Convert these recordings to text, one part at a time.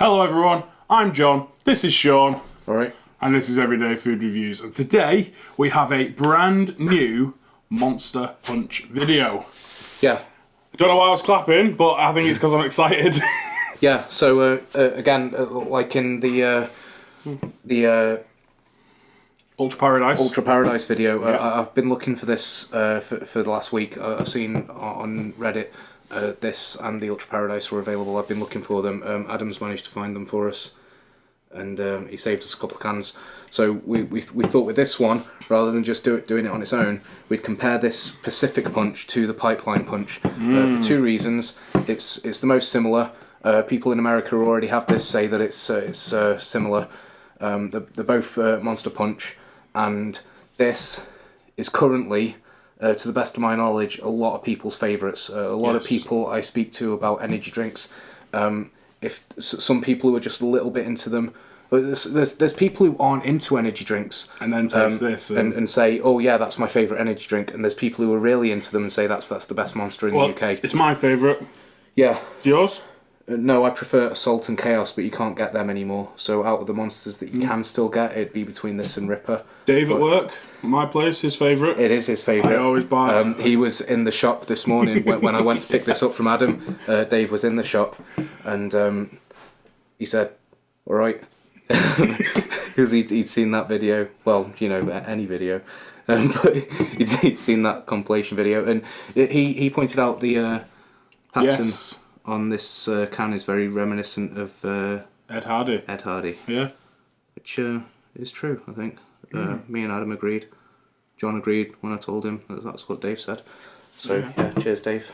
Hello everyone, I'm John, this is Sean, Alright. and this is Everyday Food Reviews. And today we have a brand new Monster Punch video. Yeah. I don't know why I was clapping, but I think it's because I'm excited. Yeah, so again, like in the Ultra Paradise video, Yeah. I've been looking for this for the last week. I've seen on Reddit this and the Ultra Paradise were available. I've been looking for them. Adam's managed to find them for us, and he saved us a couple of cans. So we thought with this one, rather than just doing it on its own, we'd compare this Pacific Punch to the Pipeline Punch for two reasons. It's the most similar. People in America who already have this say that it's similar. They're both Monster Punch, and this is currently, to the best of my knowledge, a lot of people's favourites. A lot of people I speak to about energy drinks, if some people who are just a little bit into them, there's people who aren't into energy drinks and then taste this and say, oh yeah, that's my favourite energy drink, and there's people who are really into them and say that's the best Monster in the UK. It's my favourite. Yeah. Yours? No, I prefer Assault and Chaos, but you can't get them anymore. So out of the monsters that you can still get, it'd be between this and Ripper. Dave at work, my place, his favourite. It is his favourite. I always buy it. He was in the shop this morning when I went to pick this up from Adam. Dave was in the shop, and he said, all right. Because he'd seen that video. Well, you know, any video. But he'd seen that compilation video. And he pointed out the pattern on this can is very reminiscent of Ed Hardy. Ed Hardy. Yeah. Which is true, I think. Me and Adam agreed. John agreed when I told him that's what Dave said. So, yeah, cheers, Dave.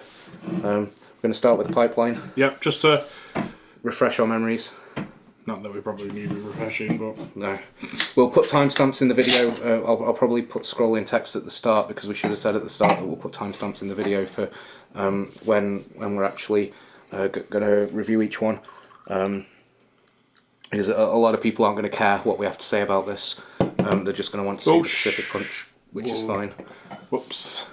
We're going to start with the Pipeline. Yep, just to refresh our memories. Not that we probably need refreshing, but... No. We'll put timestamps in the video. I'll probably put scrolling text at the start, because we should have said at the start that we'll put timestamps in the video for when we're actually going to review each one. Because a lot of people aren't going to care what we have to say about this. They're just going to want to see the Pacific Punch, which is fine. Whoops.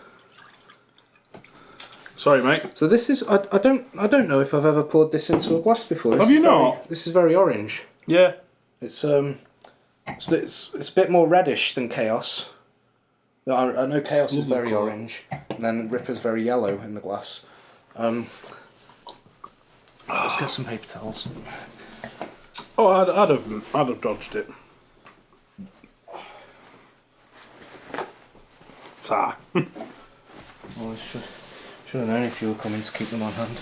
Sorry, mate. So this is I don't know if I've ever poured this into a glass before. Have you not? This is very orange. Yeah. It's a bit more reddish than Chaos. I know Chaos is very orange, and then Ripper's very yellow in the glass. Let's get some paper towels. Oh, I'd have dodged it. Ta. Well, I should have known if you were coming to keep them on hand.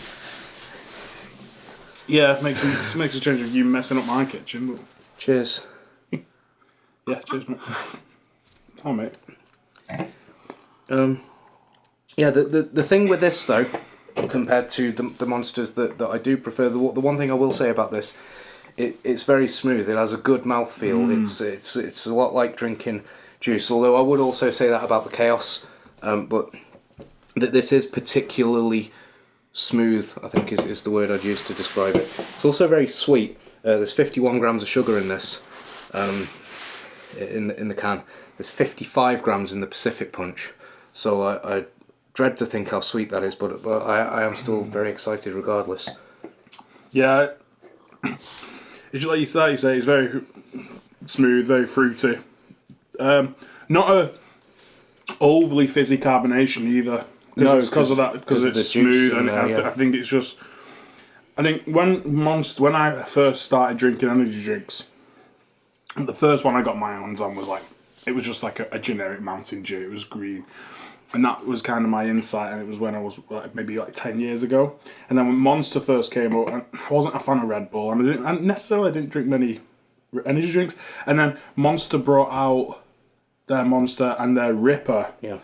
Yeah, it makes a change of you messing up my kitchen. But... Cheers. Yeah, cheers, mate. Oh, mate. Yeah, the thing with this though, compared to the monsters that I do prefer, the one thing I will say about this, it's very smooth. It has a good mouthfeel. It's a lot like drinking juice. Although I would also say that about the Chaos, but this is particularly smooth, I think is the word I'd use to describe it. It's also very sweet. There's 51 grams of sugar in this, in the can. There's 55 grams in the Pacific Punch. So I dread to think how sweet that is, but I am still very excited regardless. Yeah, it's like you say, it's very smooth, very fruity. Not a overly fizzy carbonation either. Because of that, because it's smooth, and I think it's just. I think when I first started drinking energy drinks, the first one I got my hands on was it was just like a generic Mountain Dew. It was green, and that was kind of my insight. And it was when I was maybe 10 years ago. And then when Monster first came out, and I wasn't a fan of Red Bull, and I necessarily didn't drink many energy drinks. And then Monster brought out their Monster and their Ripper. Yeah.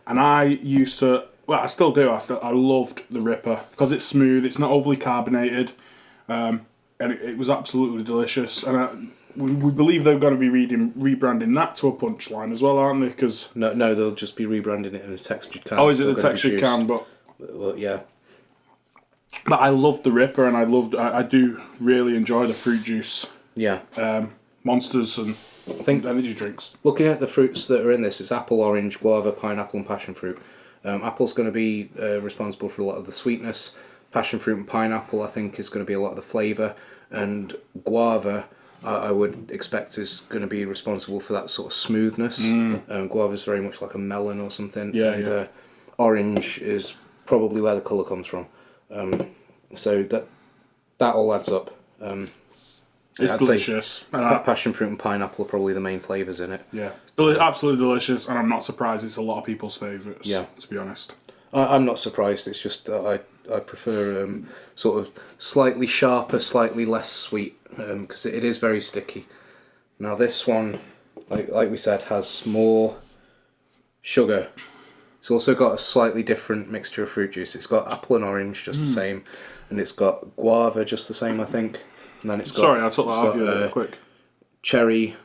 And I used to. Well, I still do. I loved the Ripper because it's smooth. It's not overly carbonated, and it was absolutely delicious. And we believe they're going to be rebranding that to a Punchline as well, aren't they? Because no, they'll just be rebranding it in a textured can. Oh, is it the textured can? But well, yeah. But I loved the Ripper, and I do really enjoy the fruit juice. Yeah. Monsters and I think energy drinks. Looking at the fruits that are in this, it's apple, orange, guava, pineapple, and passion fruit. Apple's going to be responsible for a lot of the sweetness. Passion fruit and pineapple, I think, is going to be a lot of the flavour. and guava, I would expect is going to be responsible for that sort of smoothness. Guava is very much like a melon or something. Yeah, Orange is probably where the colour comes from. So that all adds up. It's I'd delicious. say passion fruit and pineapple are probably the main flavours in it. Yeah, absolutely delicious, and I'm not surprised it's a lot of people's favourites. Yeah, to be honest. I'm not surprised. It's just I prefer sort of slightly sharper, slightly less sweet, because it is very sticky. Now this one, like we said, has more sugar. It's also got a slightly different mixture of fruit juice. It's got apple and orange just the same, and it's got guava just the same, I think. And then it's got... Sorry, I took that off you there quick. Cherry,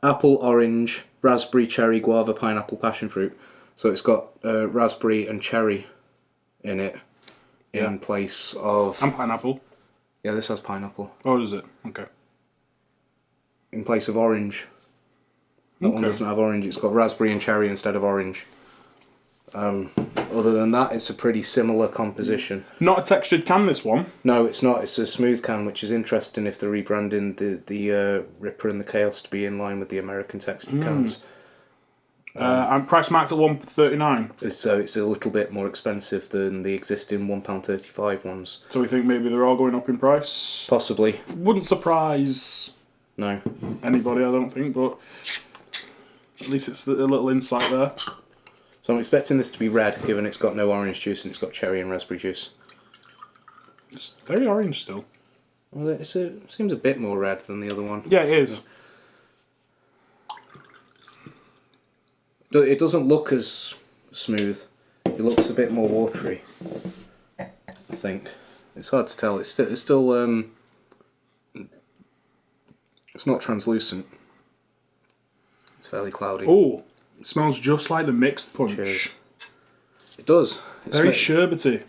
apple, orange, raspberry, cherry, guava, pineapple, passion fruit. So it's got raspberry and cherry in it in place of... And pineapple. Yeah, this has pineapple. Oh, does it? Okay. In place of orange. That one doesn't have orange. It's got raspberry and cherry instead of orange. Other than that, it's a pretty similar composition. Not a textured can, this one. No, it's not. It's a smooth can, which is interesting if they're rebranding the Ripper and the Chaos to be in line with the American textured cans. I'm price marked at £1.39. So it's a little bit more expensive than the existing £1.35 ones. So we think maybe they're all going up in price. Possibly. Wouldn't surprise No. anybody, I don't think, but at least it's a little insight there. So I'm expecting this to be red, given it's got no orange juice and it's got cherry and raspberry juice. It's very orange still. Well, it seems a bit more red than the other one. Yeah, it is. It doesn't look as smooth. It looks a bit more watery, I think. It's hard to tell. It's still it's not translucent. It's fairly cloudy. Oh, it smells just like the mixed punch. Cheers. It does. It's Very sherbety.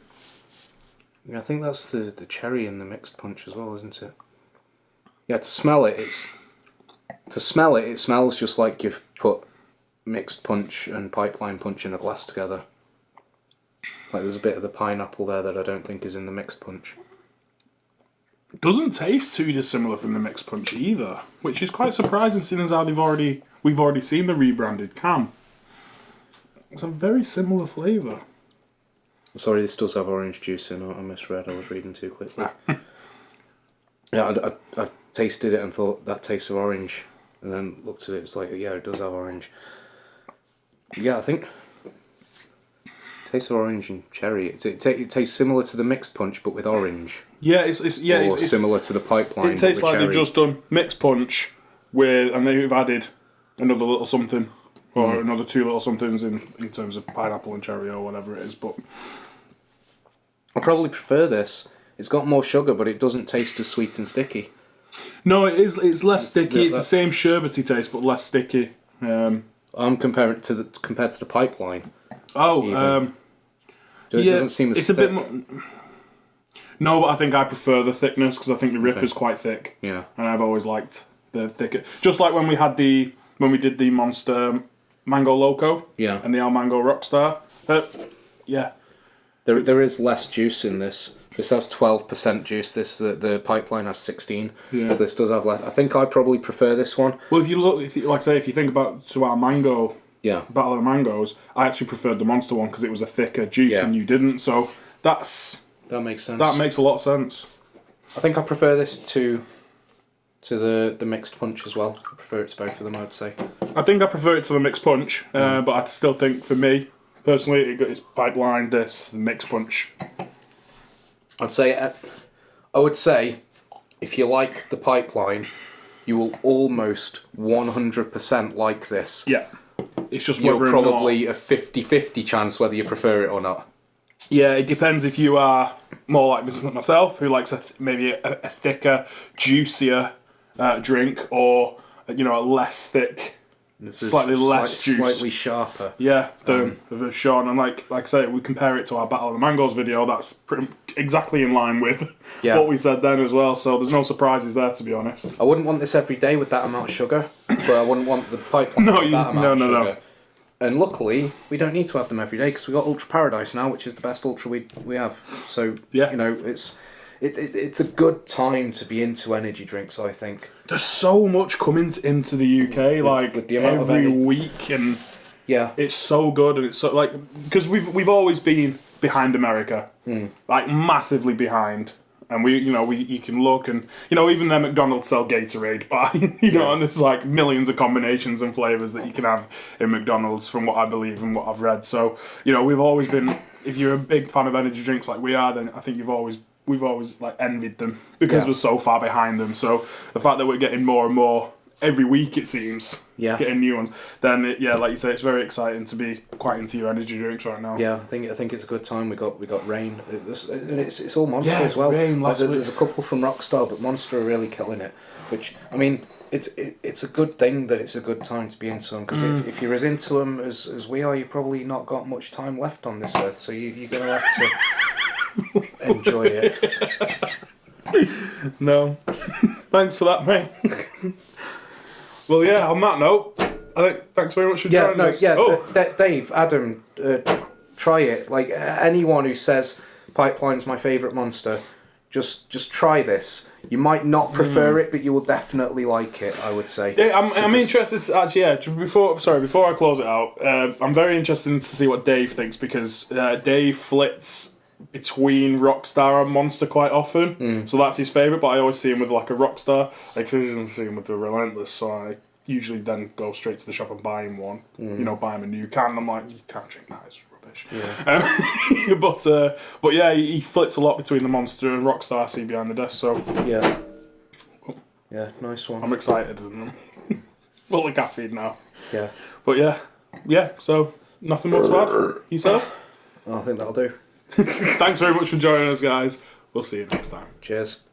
Yeah, I think that's the cherry in the mixed punch as well, isn't it? Yeah, to smell it, it smells just like you've put mixed punch and pipeline punch in a glass together. Like there's a bit of the pineapple there that I don't think is in the mixed punch. It doesn't taste too dissimilar from the mixed punch either, which is quite surprising seeing as how we've already seen the rebranded can. It's a very similar flavour. Sorry, this does have orange juice in it. I misread. I was reading too quickly. Yeah, I tasted it and thought that tastes of orange, and then looked at it. It's like, yeah, it does have orange. Yeah, I think tastes of orange and cherry. It tastes similar to the mixed punch, but with orange. Yeah, it's similar to the pipeline. It tastes with like cherry. they've just done mixed punch and they've added another little something or another two little somethings in terms of pineapple and cherry or whatever it is. But I probably prefer this. It's got more sugar, but it doesn't taste as sweet and sticky. no, it's less sticky. It's the same sherbety taste, but less sticky. I'm comparing it to compared to the pipeline. Oh, It doesn't seem as it's thick. a bit more. No, but I think I prefer the thickness because I think the Ripper's quite thick. Yeah. And I've always liked the thicker. Just like when we did the Monster Mango Loco. Yeah. And the El Mango Rockstar. Yeah. There is less juice in this. This has 12% juice. The pipeline has 16. Yeah. So this does have less. I think I probably prefer this one. Well, if you think about to our mango. Yeah. Battle of the Mangoes, I actually preferred the Monster one because it was a thicker juice and you didn't. So that makes sense. That makes a lot of sense. I think I prefer this to the mixed punch as well. I prefer it to both of them, I would say. I think I prefer it to the mixed punch, but I still think for me personally, it's pipeline, this, the mixed punch. I would say, if you like the pipeline, you will almost 100% like this. Yeah. It's just You're whether probably or not, a 50-50 chance whether you prefer it or not. Yeah, it depends if you are more like myself, who likes maybe a thicker, juicier drink, or a less thick, slightly less juice, slightly sharper. Yeah, the Sean, and like I say, we compare it to our Battle of the Mangoes video. That's exactly in line with what we said then as well. So there's no surprises there, to be honest. I wouldn't want this every day with that amount of sugar, but I wouldn't want the pipeline with that amount of sugar. No. And luckily, we don't need to have them every day because we got Ultra Paradise now, which is the best Ultra we have. So it's it's a good time to be into energy drinks, I think. There's so much coming into the UK, with the amount of every energy. week, and Yeah. it's so good, and it's so like because we've always been behind America, like massively behind, and you can look and even their McDonald's sell Gatorade, but and there's like millions of combinations and flavors that you can have in McDonald's from what I believe and what I've read. So we've always been. If you're a big fan of energy drinks like we are, then I think we've always like envied them because we're so far behind them. So the fact that we're getting more and more every week, it seems, getting new ones, then like you say, it's very exciting to be quite into your energy drinks right now. Yeah, I think it's a good time. We got Rain, and it's all Monster as well. Rain last week. There's a couple from Rockstar, but Monster are really killing it. Which I mean, it's a good thing that it's a good time to be into them, because if you're as into them as we are, you've probably not got much time left on this earth. So you're gonna have to enjoy it. No, thanks for that, mate. Well, yeah. On that note, I think thanks very much for joining us. Dave, Adam, try it. Like anyone who says Pipeline's my favourite Monster, just try this. You might not prefer it, but you will definitely like it, I would say. Yeah, I'm interested to actually. Before I close it out, I'm very interested to see what Dave thinks, because Dave flits between Rockstar and Monster quite often, so that's his favourite. But I always see him with like a Rockstar. I occasionally see him with the Relentless, so I usually then go straight to the shop and buy him one. Buy him a new can. I'm like, you can't drink that; it's rubbish. Yeah. But yeah, he flits a lot between the Monster and Rockstar. I see behind the desk. So yeah, nice one. I'm excited and full of caffeine now. Yeah, but yeah. So nothing more to add. Yourself? I think that'll do. Thanks very much for joining us, guys. We'll see you next time. Cheers.